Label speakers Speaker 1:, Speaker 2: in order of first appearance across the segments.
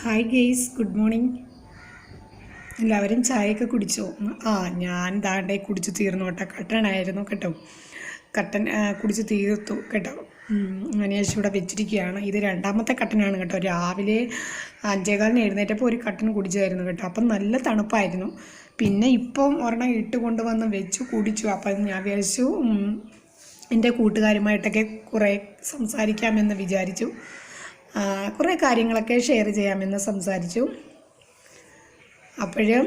Speaker 1: Hi guys, good morning. എല്ലാവരും ചായയൊക്കെ കുടിച്ചോ? ഞാൻ ദാണ്ടെ കുടിച്ച് തീർന്നു കേട്ടോ. കട്ടനായിരുന്നു കേട്ടോ. കട്ടൻ കുടിച്ച് തീർത്തു കേട്ടോ. അതിനുശേഷം ഇവിടെ വെച്ചിരിക്കുകയാണ്. ഇത് രണ്ടാമത്തെ കട്ടനാണ് കേട്ടോ. രാവിലെ 5:15 എഴുന്നേറ്റപ്പോൾ ഒരു കട്ടൻ കുടിച്ചായിരുന്നു കേട്ടോ. അപ്പം നല്ല തണുപ്പായിരുന്നു. പിന്നെ ഇപ്പം ഒരെണ്ണം ഇട്ട് കൊണ്ടുവന്ന് വെച്ചു കുടിച്ചു. അപ്പം ഞാൻ വിചാരിച്ചു എൻ്റെ കൂട്ടുകാരുമായിട്ടൊക്കെ കുറേ സംസാരിക്കാമെന്ന് വിചാരിച്ചു. കുറേ കാര്യങ്ങളൊക്കെ ഷെയർ ചെയ്യാമെന്ന് സംസാരിച്ചു. അപ്പോഴ്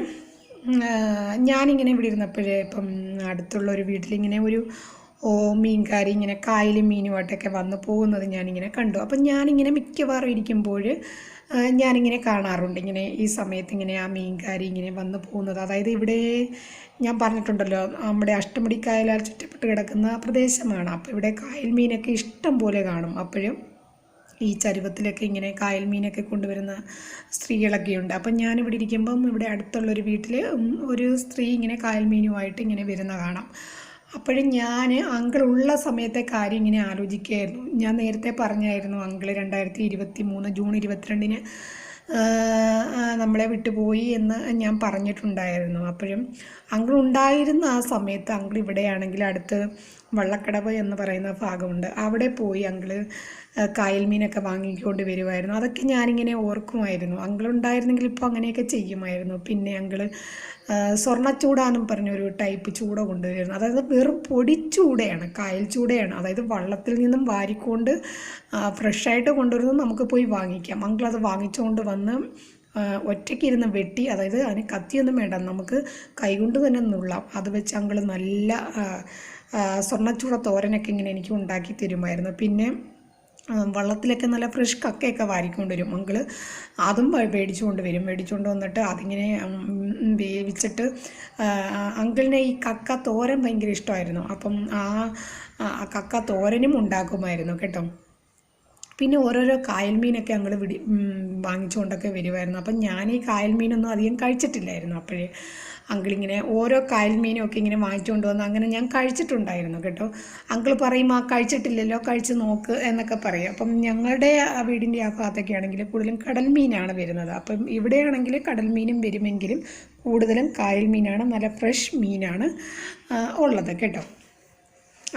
Speaker 1: ഞാനിങ്ങനെ ഇവിടെ ഇരുന്നപ്പോഴേ ഇപ്പം അടുത്തുള്ളൊരു വീട്ടിലിങ്ങനെ ഒരു മീൻകാരി ഇങ്ങനെ കായലും മീനുമായിട്ടൊക്കെ വന്ന് പോകുന്നത് ഞാനിങ്ങനെ കണ്ടു. അപ്പം ഞാനിങ്ങനെ മിക്കവാറും ഇരിക്കുമ്പോൾ ഞാനിങ്ങനെ കാണാറുണ്ട് ഇങ്ങനെ ഈ സമയത്ത് ഇങ്ങനെ ആ മീൻകാരി ഇങ്ങനെ വന്ന് പോകുന്നത്. അതായത് ഇവിടെ ഞാൻ പറഞ്ഞിട്ടുണ്ടല്ലോ, നമ്മുടെ അഷ്ടമുടി കായലാൽ ചുറ്റപ്പെട്ട് കിടക്കുന്ന പ്രദേശമാണ്. അപ്പോൾ ഇവിടെ കായൽ മീനൊക്കെ ഇഷ്ടം പോലെ കാണും. അപ്പോഴും ഈ ചരുവത്തിലൊക്കെ ഇങ്ങനെ കായൽ മീനൊക്കെ കൊണ്ടുവരുന്ന സ്ത്രീകളൊക്കെ ഉണ്ട്. അപ്പം ഞാനിവിടെ ഇരിക്കുമ്പം ഇവിടെ അടുത്തുള്ളൊരു വീട്ടിൽ ഒരു സ്ത്രീ ഇങ്ങനെ കായൽ മീനുമായിട്ട് ഇങ്ങനെ വരുന്ന കാണാം. അപ്പോഴും ഞാൻ അങ്കിളുള്ള സമയത്തെ കാര്യം ഇങ്ങനെ ആലോചിക്കുകയായിരുന്നു. ഞാൻ നേരത്തെ പറഞ്ഞായിരുന്നു അങ്കിള് 2023 ജൂൺ 22 നമ്മളെ വിട്ടുപോയി എന്ന് ഞാൻ പറഞ്ഞിട്ടുണ്ടായിരുന്നു. അപ്പോഴും അങ്കിൾ ഉണ്ടായിരുന്ന ആ സമയത്ത് അങ്കിൾ ഇവിടെയാണെങ്കിൽ അടുത്ത് വള്ളക്കടവ് എന്ന് പറയുന്ന ഭാഗമുണ്ട്. അവിടെ പോയി അങ്കിള് കായൽ മീനൊക്കെ വാങ്ങിക്കൊണ്ട് വരുമായിരുന്നു. അതൊക്കെ ഞാനിങ്ങനെ ഓർക്കുമായിരുന്നു. അങ്കിളുണ്ടായിരുന്നെങ്കിൽ ഇപ്പോൾ അങ്ങനെയൊക്കെ ചെയ്യുമായിരുന്നു. പിന്നെ അങ്കിള് സ്വർണ്ണച്ചൂടാന്നും പറഞ്ഞൊരു ടൈപ്പ് ചൂട കൊണ്ടുവരുന്നു. അതായത് വെറും പൊടിച്ചൂടയാണ്, കായൽ ചൂടയാണ്. അതായത് വള്ളത്തിൽ നിന്നും വാരിക്കൊണ്ട് ഫ്രഷായിട്ട് കൊണ്ടുവരുന്നത് നമുക്ക് പോയി വാങ്ങിക്കാം. അങ്കിളത് വാങ്ങിച്ചുകൊണ്ട് വന്ന് ഒറ്റയ്ക്കിരുന്ന് വെട്ടി, അതായത് അതിന് കത്തിയൊന്നും വേണ്ട, നമുക്ക് കൈകൊണ്ട് തന്നെ നുള്ളാം. അത് വെച്ച് അങ്കിള് നല്ല സ്വർണ്ണച്ചൂട തോരനൊക്കെ ഇങ്ങനെ എനിക്ക് ഉണ്ടാക്കി തരുമായിരുന്നു. പിന്നെ വള്ളത്തിലൊക്കെ നല്ല ഫ്രഷ് കക്കയൊക്കെ വാരിക്കൊണ്ട് വരും അങ്കിള്. അതും മേടിച്ചുകൊണ്ട് വന്നിട്ട് അതിങ്ങനെ വേവിച്ചിട്ട് അങ്കിളിനെ ഈ കക്ക തോരൻ ഭയങ്കര ഇഷ്ടമായിരുന്നു. അപ്പം ആ കക്ക തോരനും ഉണ്ടാക്കുമായിരുന്നു കേട്ടോ. പിന്നെ ഓരോരോ കായൽ മീനൊക്കെ അങ്ങൾ വാങ്ങിച്ചുകൊണ്ടൊക്കെ വരുമായിരുന്നു. അപ്പം ഞാൻ ഈ കായൽ മീനൊന്നും അധികം കഴിച്ചിട്ടില്ലായിരുന്നു. അപ്പോഴേ അങ്കിളിങ്ങനെ ഓരോ കായൽ മീനും ഇങ്ങനെ വാങ്ങിച്ചുകൊണ്ട് വന്ന് അങ്ങനെ ഞാൻ കഴിച്ചിട്ടുണ്ടായിരുന്നു കേട്ടോ. അങ്കിൾ പറയും കഴിച്ചിട്ടില്ലല്ലോ, കഴിച്ച് നോക്ക് എന്നൊക്കെ പറയും. അപ്പം ഞങ്ങളുടെ വീടിൻ്റെ ആ ഭാഗത്തൊക്കെ ആണെങ്കിൽ കൂടുതലും കടൽ മീനാണ് വരുന്നത്. അപ്പം ഇവിടെയാണെങ്കിൽ കടൽ മീനും വരുമെങ്കിലും കൂടുതലും കായൽ മീനാണ്, നല്ല ഫ്രഷ് മീനാണ് ഉള്ളത് കേട്ടോ.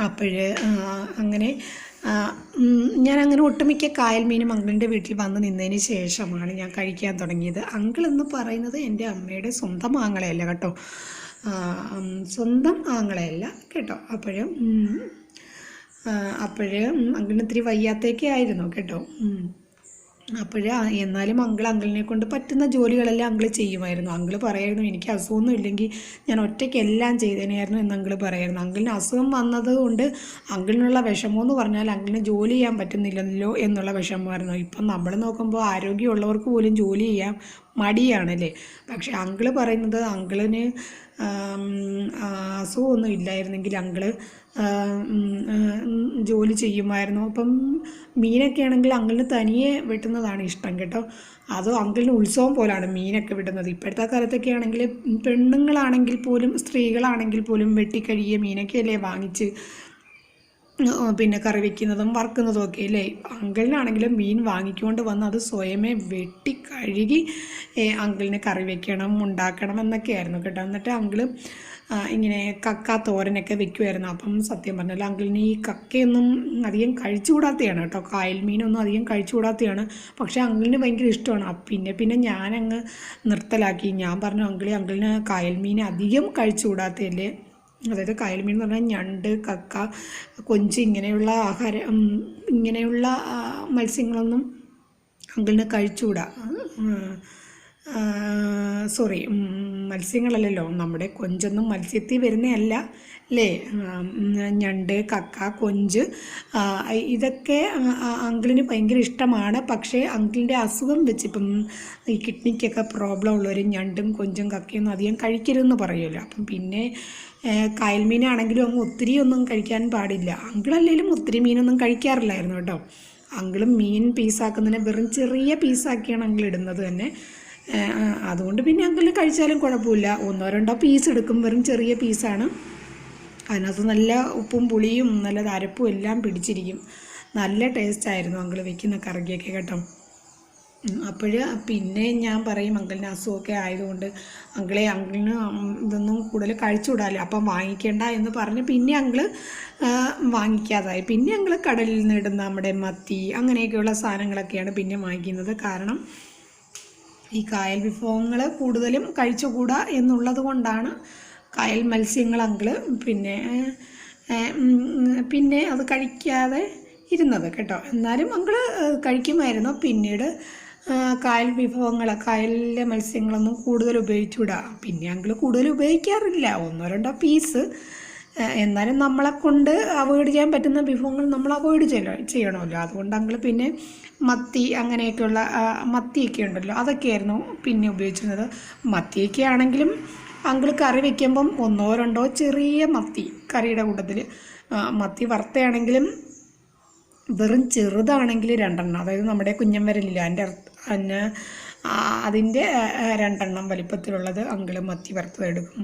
Speaker 1: അപ്പോഴ് അങ്ങനെ ഞാനങ്ങനെ ഒട്ടുമിക്ക കായൽ മീനും അങ്കിളിൻ്റെ വീട്ടിൽ വന്ന് നിന്നതിന് ശേഷമാണ് ഞാൻ കഴിക്കാൻ തുടങ്ങിയത്. അങ്കിൾ എന്ന് പറയുന്നത് എൻ്റെ അമ്മയുടെ സ്വന്തം ആങ്ങളയല്ല കേട്ടോ, സ്വന്തം ആങ്ങളയല്ല കേട്ടോ. അപ്പോഴും അങ്കിളിന് ഇത്തിരി വയ്യാത്തേക്കെ ആയിരുന്നു കേട്ടോ. എന്നാലും അങ്കിളിനെ കൊണ്ട് പറ്റുന്ന ജോലികളെല്ലാം അങ്കിൾ ചെയ്യുമായിരുന്നു. അങ്കിൾ പറയായിരുന്നു എനിക്ക് അസുഖമൊന്നും ഇല്ലെങ്കിൽ ഞാൻ ഒറ്റയ്ക്ക് എല്ലാം ചെയ്തേനായിരുന്നു എന്ന് അങ്കിൾ പറയായിരുന്നു. അങ്കിളിന് അസുഖം വന്നത് കൊണ്ട് അങ്കിളിനുള്ള വിഷമമെന്ന് പറഞ്ഞാൽ അങ്കിളിന് ജോലി ചെയ്യാൻ പറ്റുന്നില്ലല്ലോ എന്നുള്ള വിഷമമായിരുന്നു. ഇപ്പം നമ്മൾ നോക്കുമ്പോൾ ആരോഗ്യമുള്ളവർക്ക് പോലും ജോലി ചെയ്യാൻ മടിയാണല്ലേ. പക്ഷെ അങ്കിൾ പറയുന്നത് അങ്കിളിന് അസുഖമൊന്നും ഇല്ലായിരുന്നെങ്കിൽ അങ്കിള് ജോലി ചെയ്യുമായിരുന്നു. അപ്പം മീനൊക്കെ ആണെങ്കിൽ അങ്കിളിന് തനിയെ വെട്ടുന്നതാണ് ഇഷ്ടം കേട്ടോ. അതോ അങ്കിളിന് ഉത്സവം പോലാണ് മീനൊക്കെ വെട്ടുന്നത്. ഇപ്പോഴത്തെ കാലത്തൊക്കെ ആണെങ്കിൽ പെണ്ണുങ്ങളാണെങ്കിൽ പോലും സ്ത്രീകളാണെങ്കിൽ പോലും വെട്ടിക്കഴുകിയ മീനൊക്കെ അല്ലേ വാങ്ങിച്ച് പിന്നെ കറി വയ്ക്കുന്നതും വറുക്കുന്നതും ഒക്കെ അല്ലേ. അങ്കിളിനാണെങ്കിലും മീൻ വാങ്ങിക്കൊണ്ട് വന്ന് അത് സ്വയമേ വെട്ടി കഴുകി അങ്കിളിന് കറി വയ്ക്കണം, ഉണ്ടാക്കണം എന്നൊക്കെയായിരുന്നു കേട്ടോ. എന്നിട്ട് അങ്കിള് ഇങ്ങനെ കക്ക തോരനൊക്കെ വെക്കുമായിരുന്നു. അപ്പം സത്യം പറഞ്ഞാൽ അങ്കിളിന് ഈ കക്കയൊന്നും അധികം കഴിച്ചുകൂടാത്തതാണ് കേട്ടോ, കായൽ മീനൊന്നും അധികം കഴിച്ചുകൂടാത്തതാണ്. പക്ഷേ അങ്കിളിന് ഭയങ്കര ഇഷ്ടമാണ്. പിന്നെ ഞാനങ്ങ് നിർത്തലാക്കി. ഞാൻ പറഞ്ഞു അങ്കിളിന് കായൽ മീൻ അധികം കഴിച്ചുകൂടാത്തതല്ലേ, അതായത് കായൽ മീൻ എന്ന് പറഞ്ഞാൽ ഞണ്ട്, കക്ക, കൊഞ്ച് ഇങ്ങനെയുള്ള ഇങ്ങനെയുള്ള മത്സ്യങ്ങളൊന്നും അങ്കിളിന് കഴിച്ചുകൂടാ. സോറി, മത്സ്യങ്ങളല്ലല്ലോ, നമ്മുടെ കൊഞ്ചൊന്നും മത്സ്യത്തിൽ വരുന്നതല്ല അല്ലേ. ഞണ്ട്, കക്ക, കൊഞ്ച് ഇതൊക്കെ അങ്കിളിന് ഭയങ്കര ഇഷ്ടമാണ്. പക്ഷേ അങ്കിളിൻ്റെ അസുഖം വെച്ചിപ്പം ഈ കിഡ്നിക്കൊക്കെ പ്രോബ്ലം ഉള്ളവർ ഞണ്ടും കൊഞ്ചും കക്കയൊന്നും അധികം കഴിക്കരുതെന്ന് പറയുമല്ലോ. അപ്പം പിന്നെ കായൽ മീനാണെങ്കിലും അങ്ങ് ഒത്തിരി ഒന്നും കഴിക്കാൻ പാടില്ല. അങ്കിളല്ലെങ്കിലും ഒത്തിരി മീനൊന്നും കഴിക്കാറില്ലായിരുന്നു കേട്ടോ. അങ്കിളും മീൻ പീസാക്കുന്നതിന് വെറും ചെറിയ പീസാക്കിയാണ് അങ്കിൾ ഇടുന്നത് തന്നെ. അതുകൊണ്ട് പിന്നെ അങ്കിളിന് കഴിച്ചാലും കുഴപ്പമില്ല. 1-2 പീസ് എടുക്കും, വെറും ചെറിയ പീസാണ്. അതിനകത്ത് നല്ല ഉപ്പും പുളിയും നല്ല അരപ്പും എല്ലാം പിടിച്ചിരിക്കും. നല്ല ടേസ്റ്റായിരുന്നു അങ്കിൾ വെക്കുന്ന കറിക്കൊക്കെ കേട്ടോ. അപ്പോൾ പിന്നെ ഞാൻ പറയും അങ്കിളിന് അസുഖമൊക്കെ ആയതുകൊണ്ട് അങ്കിളിന് ഇതൊന്നും കൂടുതൽ കഴിച്ചുകൂടാല്ലോ, അപ്പം വാങ്ങിക്കേണ്ട എന്ന് പറഞ്ഞ് പിന്നെ അങ്കിള് വാങ്ങിക്കാതായി. പിന്നെ അങ്കിള് കടലിൽ നിന്ന് ഇടുന്ന നമ്മുടെ മത്തി അങ്ങനെയൊക്കെയുള്ള സാധനങ്ങളൊക്കെയാണ് പിന്നെ വാങ്ങിക്കുന്നത്. കാരണം ഈ കായൽ വിഭവങ്ങൾ കൂടുതലും കഴിച്ചുകൂടാ എന്നുള്ളത് കൊണ്ടാണ് കായൽ മത്സ്യങ്ങൾ അങ്കിള് പിന്നെ അത് കഴിക്കാതെ ഇരുന്നത് കേട്ടോ. എന്നാലും അങ്കിള് കഴിക്കുമായിരുന്നു. പിന്നീട് കായൽ വിഭവങ്ങൾ, കായലിലെ മത്സ്യങ്ങളൊന്നും കൂടുതൽ ഉപയോഗിച്ചുകൂടാ. പിന്നെ അങ്കിള് കൂടുതൽ ഉപയോഗിക്കാറില്ല, 1-2 പീസ്. എന്നാലും നമ്മളെ കൊണ്ട് അവോയ്ഡ് ചെയ്യാൻ പറ്റുന്ന വിഭവങ്ങൾ നമ്മൾ അവോയ്ഡ് ചെയ്യണമല്ലോ. അതുകൊണ്ട് അങ്കിള് പിന്നെ മത്തി അങ്ങനെയൊക്കെയുള്ള മത്തിയൊക്കെ ഉണ്ടല്ലോ, അതൊക്കെയായിരുന്നു പിന്നെ ഉപയോഗിച്ചിരുന്നത്. മത്തിയൊക്കെ ആണെങ്കിലും അങ്കിള് കറി വയ്ക്കുമ്പം 1-2 ചെറിയ മത്തി കറിയുടെ കൂട്ടത്തിൽ, മത്തി വറുത്തയാണെങ്കിലും വെറും ചെറുതാണെങ്കിൽ 2 അതായത് നമ്മുടെ കുഞ്ഞൻ വിരലില്ല അതിൻ്റെ 2 വലിപ്പത്തിലുള്ളത് അങ്കിള് മത്തി വറുത്തതെടുക്കും.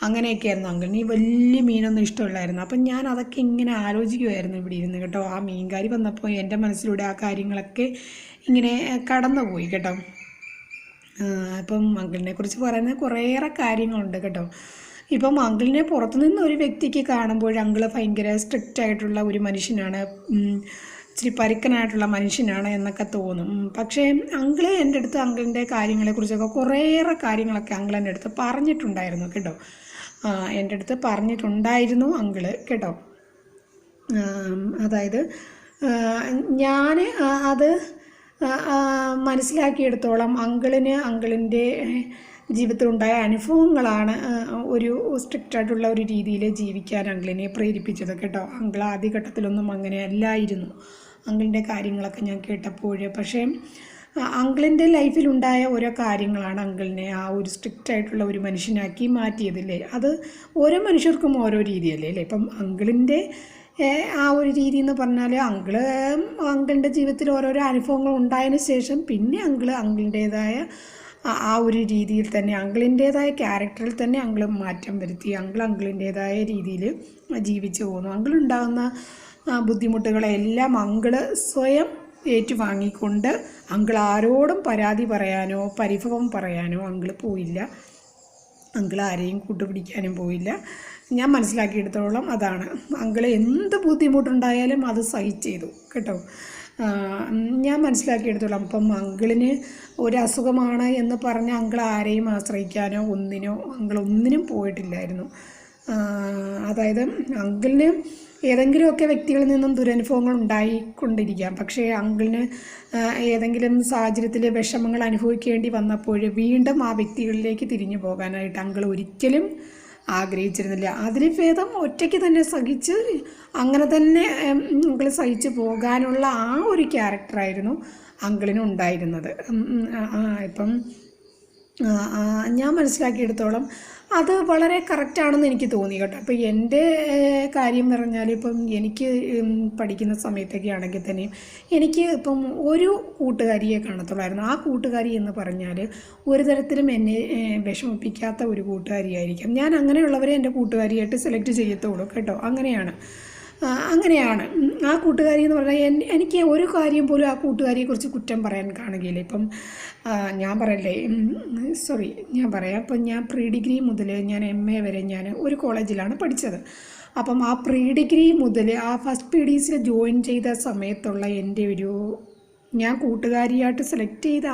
Speaker 1: അങ്ങനെയൊക്കെയായിരുന്നു അങ്കിളിന്. ഈ വലിയ മീനൊന്നും ഇഷ്ടമില്ലായിരുന്നു. അപ്പം ഞാൻ അതൊക്കെ ഇങ്ങനെ ആലോചിക്കുമായിരുന്നു ഇവിടെ ഇരുന്ന് കേട്ടോ. ആ മീൻകാരി വന്നപ്പോൾ എൻ്റെ മനസ്സിലൂടെ ആ കാര്യങ്ങളൊക്കെ ഇങ്ങനെ കടന്നുപോയി കേട്ടോ. അപ്പം അങ്കിളിനെ കുറിച്ച് പറയുന്നത് കുറേയേറെ കാര്യങ്ങളുണ്ട് കേട്ടോ. ഇപ്പം അങ്കിളിനെ പുറത്തുനിന്ന് ഒരു വ്യക്തിക്ക് കാണുമ്പോൾ അങ്കിള് ഭയങ്കര സ്ട്രിക്റ്റ് ആയിട്ടുള്ള ഒരു മനുഷ്യനാണ്, ഇച്ചിരി പരുക്കനായിട്ടുള്ള മനുഷ്യനാണ് എന്നൊക്കെ തോന്നും. പക്ഷേ അങ്കിള് എൻ്റെ അടുത്ത് അങ്കിളിൻ്റെ കാര്യങ്ങളെക്കുറിച്ചൊക്കെ കുറേയേറെ കാര്യങ്ങളൊക്കെ അങ്കിൾ എൻ്റെ അടുത്ത് പറഞ്ഞിട്ടുണ്ടായിരുന്നു കേട്ടോ. എൻ്റെ അടുത്ത് പറഞ്ഞിട്ടുണ്ടായിരുന്നു അങ്കിള് കേട്ടോ. അതായത് ഞാൻ അത് മനസ്സിലാക്കിയെടുത്തോളം അങ്കിളിൻ്റെ ജീവിതത്തിലുണ്ടായ അനുഭവങ്ങളാണ് ഒരു സ്ട്രിക്റ്റായിട്ടുള്ള ഒരു രീതിയിൽ ജീവിക്കാൻ അങ്കിളിനെ പ്രേരിപ്പിച്ചത് കേട്ടോ. അങ്കിൾ ആദ്യഘട്ടത്തിലൊന്നും അങ്ങനെ അല്ലായിരുന്നു. അങ്കിളിൻ്റെ കാര്യങ്ങളൊക്കെ ഞാൻ കേട്ടപ്പോൾ പക്ഷേ അങ്കിളിൻ്റെ ലൈഫിലുണ്ടായ ഓരോ കാര്യങ്ങളാണ് അങ്കിളിനെ ആ ഒരു സ്ട്രിക്റ്റായിട്ടുള്ള ഒരു മനുഷ്യനാക്കി മാറ്റിയതില്ലേ. അത് ഓരോ മനുഷ്യർക്കും ഓരോ രീതിയല്ലേ അല്ലേ. ഇപ്പം അങ്കിളിൻ്റെ ആ ഒരു രീതി എന്ന് പറഞ്ഞാൽ അങ്കിളിൻ്റെ ജീവിതത്തിൽ ഓരോരോ അനുഭവങ്ങൾ ഉണ്ടായതിന് ശേഷം പിന്നെ അങ്കിളിൻ്റേതായ ആ ഒരു രീതിയിൽ തന്നെ അങ്കിളിൻ്റേതായ ക്യാരക്ടറിൽ തന്നെ അങ്കിൾ മാറ്റം വരുത്തി. അങ്കിളിൻ്റേതായ രീതിയിൽ ജീവിച്ചു പോകുന്നു. അങ്കിളുണ്ടാകുന്ന ബുദ്ധിമുട്ടുകളെല്ലാം അങ്കിള് സ്വയം ഏറ്റുവാങ്ങിക്കൊണ്ട് അങ്കിൾ ആരോടും പരാതി പറയാനോ പരിഭവം പറയാനോ അങ്കിൾ പോയില്ല. അങ്കിൾ ആരെയും കൂട്ടുപിടിക്കാനും പോയില്ല. ഞാൻ മനസ്സിലാക്കിയെടുത്തോളം അതാണ്. അങ്കിൾ എന്ത് ബുദ്ധിമുട്ടുണ്ടായാലും അത് സഹിച്ചു കേട്ടോ. ഞാൻ മനസ്സിലാക്കിയെടുത്തോളം അപ്പം അങ്കിളിന് ഒരു അസുഖമാണ് എന്ന് പറഞ്ഞ് അങ്കിൾ ആരെയും ആശ്രയിക്കാനോ അങ്കിളൊന്നിനും പോയിട്ടില്ലായിരുന്നു. അതായത് അങ്കിളിന് ഏതെങ്കിലുമൊക്കെ വ്യക്തികളിൽ നിന്നും ദുരനുഭവങ്ങൾ ഉണ്ടായിക്കൊണ്ടിരിക്കാം. പക്ഷേ അങ്കിളിന് ഏതെങ്കിലും സാഹചര്യത്തിൽ വിഷമങ്ങൾ അനുഭവിക്കേണ്ടി വന്നപ്പോൾ വീണ്ടും ആ വ്യക്തികളിലേക്ക് തിരിഞ്ഞു പോകാനായിട്ട് അങ്കിൾ ഒരിക്കലും ആഗ്രഹിച്ചിരുന്നില്ല. അതിന് ഭേദം ഒറ്റയ്ക്ക് തന്നെ സഹിച്ച് അങ്ങനെ തന്നെ അങ്കിൾ സഹിച്ച് പോകാനുള്ള ആ ഒരു ക്യാരക്ടറായിരുന്നു അങ്കിളിനുണ്ടായിരുന്നത്. ഇപ്പം ഞാൻ മനസ്സിലാക്കിയെടുത്തോളം അത് വളരെ കറക്റ്റാണെന്ന് എനിക്ക് തോന്നി കേട്ടോ. അപ്പോൾ എൻ്റെ കാര്യം പറഞ്ഞാൽ ഇപ്പം എനിക്ക് പഠിക്കുന്ന സമയത്തൊക്കെ ആണെങ്കിൽ തന്നെയും എനിക്ക് ഇപ്പം ഒരു കൂട്ടുകാരിയെ കാണത്തുള്ളായിരുന്നു. ആ കൂട്ടുകാരി എന്ന് പറഞ്ഞാൽ ഒരു തരത്തിലും എന്നെ വിഷമിപ്പിക്കാത്ത ഒരു കൂട്ടുകാരിയായിരിക്കും. ഞാൻ അങ്ങനെയുള്ളവരെ എൻ്റെ കൂട്ടുകാരിയായിട്ട് സെലക്ട് ചെയ്യത്തുള്ളൂ കേട്ടോ. അങ്ങനെയാണ്. ആ കൂട്ടുകാരി എന്ന് പറഞ്ഞാൽ എനിക്ക് ഒരു കാര്യം പോലും ആ കൂട്ടുകാരിയെക്കുറിച്ച് കുറ്റം പറയാൻ കാണുകയില്ല. ഇപ്പം ഞാൻ പറയാം. ഇപ്പം ഞാൻ പ്രീ ഡിഗ്രി മുതൽ ഞാൻ MA വരെ ഞാൻ ഒരു കോളേജിലാണ് പഠിച്ചത്. അപ്പം ആ പ്രീ ഡിഗ്രി മുതൽ ആ ഫസ്റ്റ് PDസിൽ ജോയിൻ ചെയ്ത സമയത്തുള്ള എൻ്റെ ഞാൻ കൂട്ടുകാരിയായിട്ട് സെലക്ട് ചെയ്ത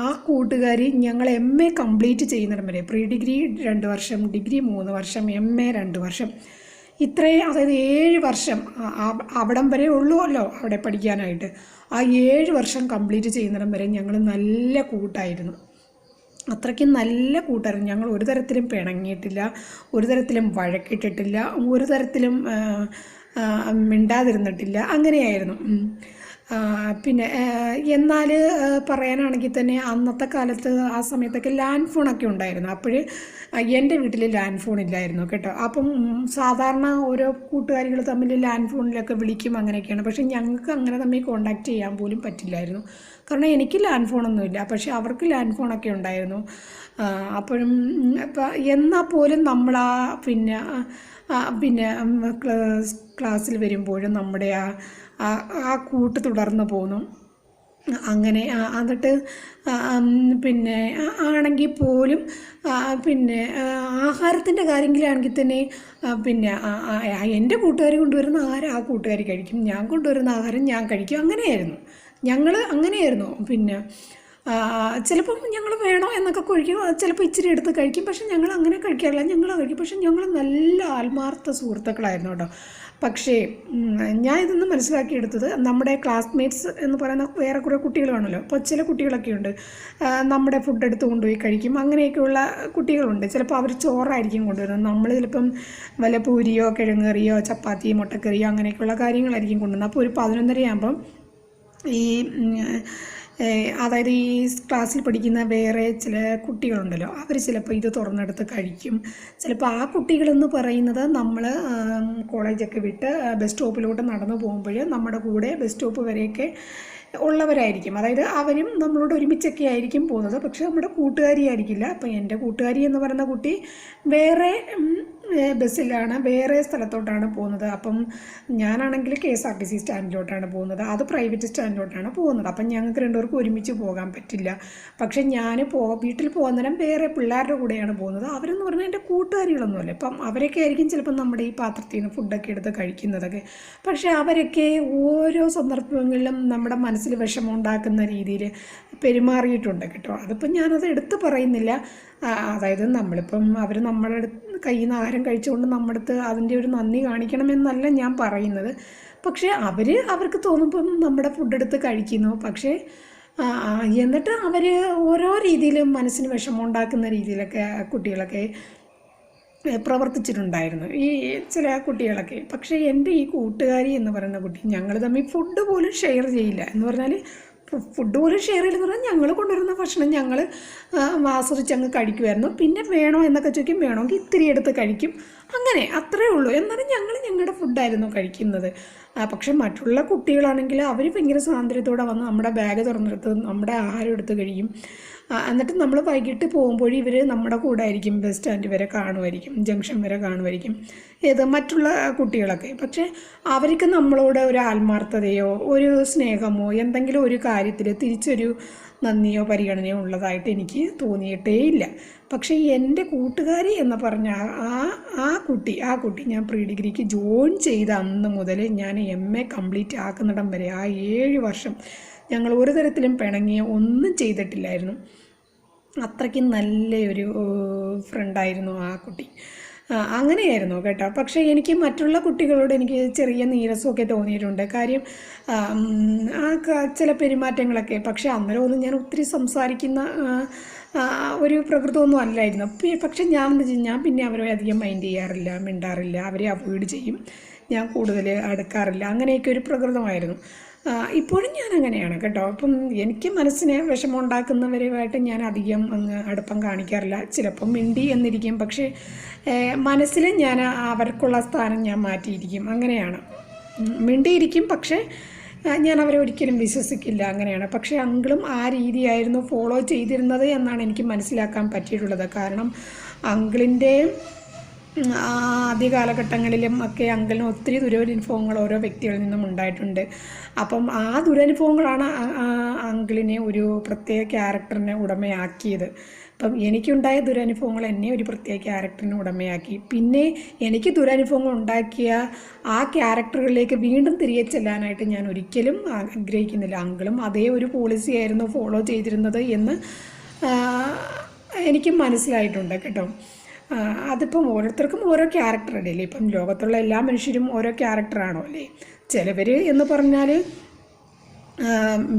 Speaker 1: ആ കൂട്ടുകാരി ഞങ്ങൾ MA കംപ്ലീറ്റ് ചെയ്യുന്നിടം വരെ, പ്രീ ഡിഗ്രി 2 വർഷം, ഡിഗ്രി 3 വർഷം, MA 2 വർഷം, ഇത്രയും അതായത് 7 വർഷം അവിടം വരെ ഉള്ളുവല്ലോ അവിടെ പഠിക്കാനായിട്ട്. ആ 7 വർഷം കംപ്ലീറ്റ് ചെയ്യുന്നിടം വരെ ഞങ്ങൾ നല്ല കൂട്ടായിരുന്നു. അത്രയ്ക്കും നല്ല കൂട്ടായിരുന്നു. ഞങ്ങൾ ഒരു തരത്തിലും പിണങ്ങിയിട്ടില്ല, ഒരു തരത്തിലും വഴക്കിട്ടിട്ടില്ല, ഒരു തരത്തിലും മിണ്ടാതിരുന്നിട്ടില്ല. അങ്ങനെയായിരുന്നു. പിന്നെ എന്നാൽ പറയാനാണെങ്കിൽ തന്നെ അന്നത്തെ കാലത്ത് ആ സമയത്തൊക്കെ ലാൻഡ് ഫോണൊക്കെ ഉണ്ടായിരുന്നു. അപ്പോൾ എൻ്റെ വീട്ടിൽ ലാൻഡ് ഫോൺ ഇല്ലായിരുന്നു കേട്ടോ. അപ്പം സാധാരണ ഓരോ കൂട്ടുകാരികൾ തമ്മിൽ ലാൻഡ് ഫോണിലൊക്കെ വിളിക്കും അങ്ങനെയൊക്കെയാണ്. പക്ഷേ ഞങ്ങൾക്ക് അങ്ങനെ തമ്മിൽ കോണ്ടാക്ട് ചെയ്യാൻ പോലും പറ്റില്ലായിരുന്നു. കാരണം എനിക്ക് ലാൻഡ് ഫോണൊന്നുമില്ല, പക്ഷേ അവർക്ക് ലാൻഡ് ഫോണൊക്കെ ഉണ്ടായിരുന്നു. അപ്പോഴും എന്നാൽ പോലും നമ്മൾ പിന്നെ ക്ലാസ്സിൽ വരുമ്പോഴും നമ്മുടെ ആ കൂട്ട് തുടർന്ന് പോന്നു. അങ്ങനെ എന്നിട്ട് പിന്നെ ആണെങ്കിൽ പോലും പിന്നെ ആഹാരത്തിൻ്റെ കാര്യത്തിലാണെങ്കിൽ തന്നെ പിന്നെ എൻ്റെ കൂട്ടുകാർ കൊണ്ടുവരുന്ന ആഹാരം ആ കൂട്ടുകാർ കഴിക്കും, ഞാൻ കൊണ്ടുവരുന്ന ആഹാരം ഞാൻ കഴിക്കും. അങ്ങനെയായിരുന്നു അങ്ങനെയായിരുന്നു. പിന്നെ ചിലപ്പം ഞങ്ങൾ വേണോ എന്നൊക്കെ കഴിക്കും, ചിലപ്പോൾ ഇച്ചിരി എടുത്ത് കഴിക്കും. പക്ഷെ ഞങ്ങൾ അങ്ങനെ കഴിക്കാറില്ല, ഞങ്ങൾ കഴിക്കും. പക്ഷെ ഞങ്ങൾ നല്ല ആത്മാർത്ഥ സുഹൃത്തുക്കളായിരുന്നു കേട്ടോ. പക്ഷേ ഞാൻ ഇതൊന്നും മനസ്സിലാക്കിയെടുത്തത്, നമ്മുടെ ക്ലാസ്മേറ്റ്സ് എന്ന് പറയുന്ന വേറെ കുറേ കുട്ടികളാണല്ലോ. അപ്പോൾ ചില കുട്ടികളൊക്കെ ഉണ്ട് നമ്മുടെ ഫുഡ് എടുത്ത് കൊണ്ടുപോയി കഴിക്കും. അങ്ങനെയൊക്കെയുള്ള കുട്ടികളുണ്ട്. ചിലപ്പോൾ അവർ ചോറായിരിക്കും കൊണ്ടുവരുന്നത്, നമ്മൾ ചിലപ്പം വല്ല പൂരിയോ കിഴങ്ങറിയോ ചപ്പാത്തിയോ മുട്ടക്കറിയോ അങ്ങനെയൊക്കെയുള്ള കാര്യങ്ങളായിരിക്കും കൊണ്ടുവരുന്നത്. അപ്പോൾ ഒരു 11:30 ആകുമ്പം ഈ അതായത് ഈ ക്ലാസ്സിൽ പഠിക്കുന്ന വേറെ ചില കുട്ടികളുണ്ടല്ലോ, അവർ ചിലപ്പോൾ ഇത് തുറന്നെടുത്ത് കഴിക്കും. ചിലപ്പോൾ ആ കുട്ടികളെന്ന് പറയുന്നത് നമ്മൾ കോളേജൊക്കെ വിട്ട് ബസ് സ്റ്റോപ്പിലോട്ട് നടന്നു പോകുമ്പോൾ നമ്മുടെ കൂടെ ബസ് സ്റ്റോപ്പ് വരെയൊക്കെ ഉള്ളവരായിരിക്കും. അതായത് അവരും നമ്മളോട് ഒരുമിച്ചൊക്കെ ആയിരിക്കും പോകുന്നത്, പക്ഷെ നമ്മുടെ കൂട്ടുകാരി ആയിരിക്കില്ല. അപ്പം എൻ്റെ കൂട്ടുകാരി എന്ന് പറയുന്ന കുട്ടി വേറെ ബസ്സിലാണ്, വേറെ സ്ഥലത്തോട്ടാണ് പോകുന്നത്. അപ്പം ഞാനാണെങ്കിൽ KSRTC സ്റ്റാൻഡിലോട്ടാണ് പോകുന്നത്, അത് പ്രൈവറ്റ് സ്റ്റാൻഡിലോട്ടാണ് പോകുന്നത്. അപ്പം ഞങ്ങൾക്ക് രണ്ടുപേർക്കും ഒരുമിച്ച് പോകാൻ പറ്റില്ല. പക്ഷെ ഞാൻ വീട്ടിൽ പോകുന്നേരം വേറെ പിള്ളേരുടെ കൂടെയാണ് പോകുന്നത്. അവരെന്ന് പറഞ്ഞാൽ എൻ്റെ കൂട്ടുകാരികളൊന്നുമല്ല. അപ്പം അവരൊക്കെ ആയിരിക്കും ചിലപ്പം നമ്മുടെ ഈ പാത്രത്തിൽ നിന്ന് ഫുഡൊക്കെ എടുത്ത് കഴിക്കുന്നതൊക്കെ. പക്ഷേ അവരൊക്കെ ഓരോ സന്ദർഭങ്ങളിലും നമ്മുടെ മനസ്സിൽ വിഷമമുണ്ടാക്കുന്ന രീതിയിൽ പെരുമാറിയിട്ടുണ്ട് കേട്ടോ. അതിപ്പം ഞാനത് എടുത്ത് പറയുന്നില്ല. അതായത് നമ്മളിപ്പം അവർ നമ്മുടെ കയ്യിൽ നിന്ന് ആഹാരം കഴിച്ചുകൊണ്ട് നമ്മുടെ അടുത്ത് അതിൻ്റെ ഒരു നന്ദി കാണിക്കണമെന്നല്ല ഞാൻ പറയുന്നത്. പക്ഷേ അവർക്ക് തോന്നുമ്പം നമ്മുടെ ഫുഡ് എടുത്ത് കഴിക്കുന്നു. പക്ഷേ എന്നിട്ട് അവർ ഓരോ രീതിയിലും മനസ്സിന് വിഷമമുണ്ടാക്കുന്ന രീതിയിലൊക്കെ കുട്ടികളൊക്കെ പ്രവർത്തിച്ചിട്ടുണ്ടായിരുന്നു, ഈ ചില കുട്ടികളൊക്കെ. പക്ഷേ എൻ്റെ ഈ കൂട്ടുകാരി എന്ന് പറയുന്ന കുട്ടി, ഞങ്ങൾ തമ്മിൽ ഫുഡ് പോലും ഷെയർ ചെയ്യില്ല. എന്ന് പറഞ്ഞാൽ ഫുഡ് പോലും ഷെയർ ചെയ്യില്ലെന്ന് പറഞ്ഞാൽ ഞങ്ങൾ കൊണ്ടുവരുന്ന ഭക്ഷണം ഞങ്ങൾ ആസ്വദിച്ച് അങ്ങ് കഴിക്കുമായിരുന്നു. പിന്നെ വേണോ എന്നൊക്കെ ചോദിക്കും, വേണമെങ്കിൽ ഇത്തിരി എടുത്ത് കഴിക്കും, അങ്ങനെ അത്രയേ ഉള്ളൂ. എന്നാലും ഞങ്ങളുടെ ഫുഡായിരുന്നു കഴിക്കുന്നത്. പക്ഷെ മറ്റുള്ള കുട്ടികളാണെങ്കിൽ അവർ ഭയങ്കര സ്വാതന്ത്ര്യത്തോടെ വന്ന് നമ്മുടെ ബാഗ് തുറന്നെടുത്ത് നമ്മുടെ ആഹാരം എടുത്ത് കഴിക്കും. എന്നിട്ട് നമ്മൾ വൈകിട്ട് പോകുമ്പോൾ ഇവർ നമ്മുടെ കൂടെ ആയിരിക്കും, ബസ് സ്റ്റാൻഡ് വരെ കാണുമായിരിക്കും, ജംഗ്ഷൻ വരെ കാണുമായിരിക്കും, മറ്റുള്ള കുട്ടികളൊക്കെ. പക്ഷേ അവർക്ക് നമ്മളോട് ഒരു ആത്മാർത്ഥതയോ ഒരു സ്നേഹമോ എന്തെങ്കിലും ഒരു കാര്യത്തിൽ തിരിച്ചൊരു നന്ദിയോ പരിഗണനയോ ഉള്ളതായിട്ട് എനിക്ക് തോന്നിയിട്ടേ ഇല്ല. പക്ഷേ എൻ്റെ കൂട്ടുകാരി എന്ന് പറഞ്ഞ ആ കുട്ടി ഞാൻ പ്രീ ഡിഗ്രിക്ക് ജോയിൻ ചെയ്ത അന്ന് മുതൽ ഞാൻ MA കംപ്ലീറ്റ് ആക്കുന്നിടം വരെ ആ 7 വർഷം ഞങ്ങൾ ഒരു തരത്തിലും പിണങ്ങിയോ ഒന്നും ചെയ്തിട്ടില്ലായിരുന്നു. അത്രയ്ക്ക് നല്ലൊരു ഫ്രണ്ടായിരുന്നു ആ കുട്ടി. അങ്ങനെയായിരുന്നു കേട്ടോ. പക്ഷേ എനിക്ക് മറ്റുള്ള കുട്ടികളോട് എനിക്ക് ചെറിയ നീരസമൊക്കെ തോന്നിയിട്ടുണ്ട്. കാര്യം ചില പെരുമാറ്റങ്ങളൊക്കെ. പക്ഷേ അന്നേരമൊന്നും ഞാൻ ഒത്തിരി സംസാരിക്കുന്ന ഒരു പ്രകൃതമൊന്നും അല്ലായിരുന്നു. പക്ഷേ ഞാൻ പിന്നെ അവരെ അധികം മൈൻഡ് ചെയ്യാറില്ല, മിണ്ടാറില്ല, അവരെ അവോയ്ഡ് ചെയ്യും, ഞാൻ കൂടുതൽ അടുക്കാറില്ല. അങ്ങനെയൊക്കെ ഒരു പ്രകൃതമായിരുന്നു. ഇപ്പോഴും ഞാൻ അങ്ങനെയാണ് കേട്ടോ. അപ്പം എനിക്ക് മനസ്സിന് വിഷമമുണ്ടാക്കുന്നവരുമായിട്ട് ഞാൻ അധികം അങ്ങ് അടുപ്പം കാണിക്കാറില്ല. ചിലപ്പം മിണ്ടി എന്നിരിക്കും, പക്ഷേ മനസ്സിൽ ഞാൻ അവർക്കുള്ള സ്ഥാനം ഞാൻ മാറ്റിയിരിക്കും. അങ്ങനെയാണ്, മിണ്ടിയിരിക്കും, പക്ഷേ ഞാൻ അവരെ ഒരിക്കലും വിശ്വസിക്കില്ല, അങ്ങനെയാണ്. പക്ഷേ അങ്കിളും ആ രീതിയായിരുന്നു ഫോളോ ചെയ്തിരുന്നത് എന്നാണ് എനിക്ക് മനസ്സിലാക്കാൻ പറ്റിയിട്ടുള്ളത്. കാരണം അങ്കിളിൻ്റെ ആദ്യ കാലഘട്ടങ്ങളിലും ഒക്കെ അങ്കിളിന് ഒത്തിരി ദുരനുഭവങ്ങൾ ഓരോ വ്യക്തികളിൽ നിന്നും ഉണ്ടായിട്ടുണ്ട്. അപ്പം ആ ദുരനുഭവങ്ങളാണ് അങ്കിളിനെ ഒരു പ്രത്യേക ക്യാരക്ടറിനെ ഉടമയാക്കിയത്. അപ്പം എനിക്കുണ്ടായ ദുരനുഭവങ്ങൾ എന്നെ ഒരു പ്രത്യേക ക്യാരക്ടറിന് ഉടമയാക്കി. പിന്നെ എനിക്ക് ദുരനുഭവങ്ങൾ ഉണ്ടാക്കിയ ആ ക്യാരക്ടറുകളിലേക്ക് വീണ്ടും തിരികെ ചെല്ലാനായിട്ട് ഞാൻ ഒരിക്കലും ആഗ്രഹിക്കുന്നില്ല. അങ്കിളും അതേ ഒരു പോളിസി ആയിരുന്നു ഫോളോ ചെയ്തിരുന്നത് എന്ന് എനിക്ക് മനസ്സിലായിട്ടുണ്ട് കേട്ടോ. അതിപ്പം ഓരോരുത്തർക്കും ഓരോ ക്യാരക്ടറുടെ അല്ലേ. ഇപ്പം ലോകത്തുള്ള എല്ലാ മനുഷ്യരും ഓരോ ക്യാരക്ടറാണോ അല്ലേ. ചിലവർ എന്ന് പറഞ്ഞാൽ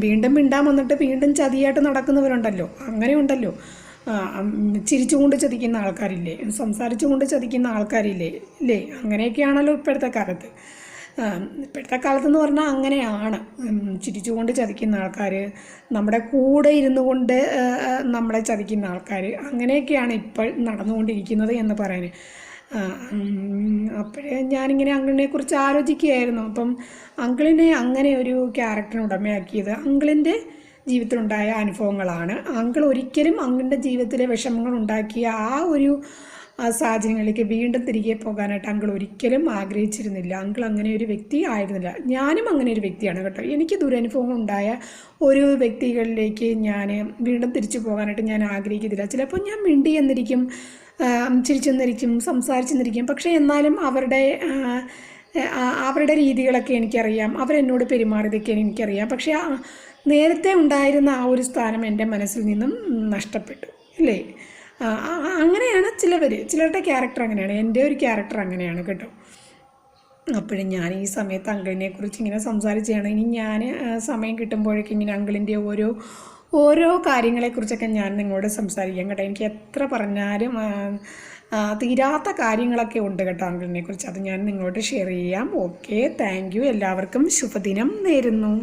Speaker 1: വീണ്ടും മിണ്ടാൻ വന്നിട്ട് വീണ്ടും ചതിയായിട്ട് നടക്കുന്നവരുണ്ടല്ലോ, അങ്ങനെയുണ്ടല്ലോ. ചിരിച്ചുകൊണ്ട് ചതിക്കുന്ന ആൾക്കാരില്ലേ, സംസാരിച്ചുകൊണ്ട് ചതിക്കുന്ന ആൾക്കാരില്ലേ ഇല്ലേ. അങ്ങനെയൊക്കെയാണല്ലോ ഇപ്പോഴത്തെ കാലത്ത്. ഇപ്പോഴത്തെ കാലത്തെന്ന് പറഞ്ഞാൽ അങ്ങനെയാണ്. ചിരിച്ചുകൊണ്ട് ചതിക്കുന്ന ആൾക്കാർ, നമ്മുടെ കൂടെ ഇരുന്നു കൊണ്ട് നമ്മളെ ചതിക്കുന്ന ആൾക്കാർ, അങ്ങനെയൊക്കെയാണ് ഇപ്പോൾ നടന്നുകൊണ്ടിരിക്കുന്നത് എന്ന് പറയാൻ. അപ്പോഴേ ഞാനിങ്ങനെ അങ്കിളിനെക്കുറിച്ച് ആലോചിക്കുകയായിരുന്നു. അപ്പം അങ്കിളിനെ അങ്ങനെ ഒരു ക്യാരക്ടറിന് ഉടമയാക്കിയത് അങ്കിളിൻ്റെ ജീവിതത്തിലുണ്ടായ അനുഭവങ്ങളാണ്. അങ്കിൾ ഒരിക്കലും അങ്കിളിൻ്റെ ജീവിതത്തിലെ വിഷമങ്ങൾ ഉണ്ടാക്കിയ ആ ഒരു ആ സാഹചര്യങ്ങളിലേക്ക് വീണ്ടും തിരികെ പോകാനായിട്ട് അങ്കിൾ ഒരിക്കലും ആഗ്രഹിച്ചിരുന്നില്ല. അങ്കിൾ അങ്ങനെ ഒരു വ്യക്തി ആയിരുന്നില്ല. ഞാനും അങ്ങനെ ഒരു വ്യക്തിയാണ് കേട്ടോ. എനിക്ക് ദുരനുഭവം ഉണ്ടായ ഒരു വ്യക്തികളിലേക്ക് ഞാൻ വീണ്ടും തിരിച്ചു പോകാനായിട്ട് ഞാൻ ആഗ്രഹിക്കത്തില്ല. ചിലപ്പോൾ ഞാൻ മിണ്ടി എന്നിരിക്കും, ചിരിച്ചെന്നിരിക്കും, സംസാരിച്ചെന്നിരിക്കും. പക്ഷേ എന്നാലും അവരുടെ രീതികളൊക്കെ എനിക്കറിയാം, അവരെന്നോട് പെരുമാറിയതൊക്കെ എനിക്കറിയാം. പക്ഷേ നേരത്തെ ഉണ്ടായിരുന്ന ആ ഒരു സ്ഥാനം എൻ്റെ മനസ്സിൽ നിന്നും നഷ്ടപ്പെട്ടു, അല്ലേ? അങ്ങനെയാണ് ചിലരുടെ ക്യാരക്ടർ അങ്ങനെയാണ്. എൻ്റെ ഒരു ക്യാരക്ടർ അങ്ങനെയാണ് കേട്ടോ. അപ്പോഴും ഞാൻ ഈ സമയത്ത് അങ്കിളിനെ കുറിച്ച് ഇങ്ങനെ സംസാരിക്കുകയാണ്. ഇനി ഞാൻ സമയം കിട്ടുമ്പോഴേക്കും ഇങ്ങനെ അങ്കിളിൻ്റെ ഓരോ കാര്യങ്ങളെക്കുറിച്ചൊക്കെ ഞാൻ നിങ്ങളോട് സംസാരിക്കാം കേട്ടോ. എനിക്ക് എത്ര പറഞ്ഞാലും തീരാത്ത കാര്യങ്ങളൊക്കെ ഉണ്ട് കേട്ടോ അങ്കിളിനെ കുറിച്ച്. അത് ഞാൻ നിങ്ങളോട് ഷെയർ ചെയ്യാം. Okay, thank you. എല്ലാവർക്കും ശുഭദിനം നേരുന്നു.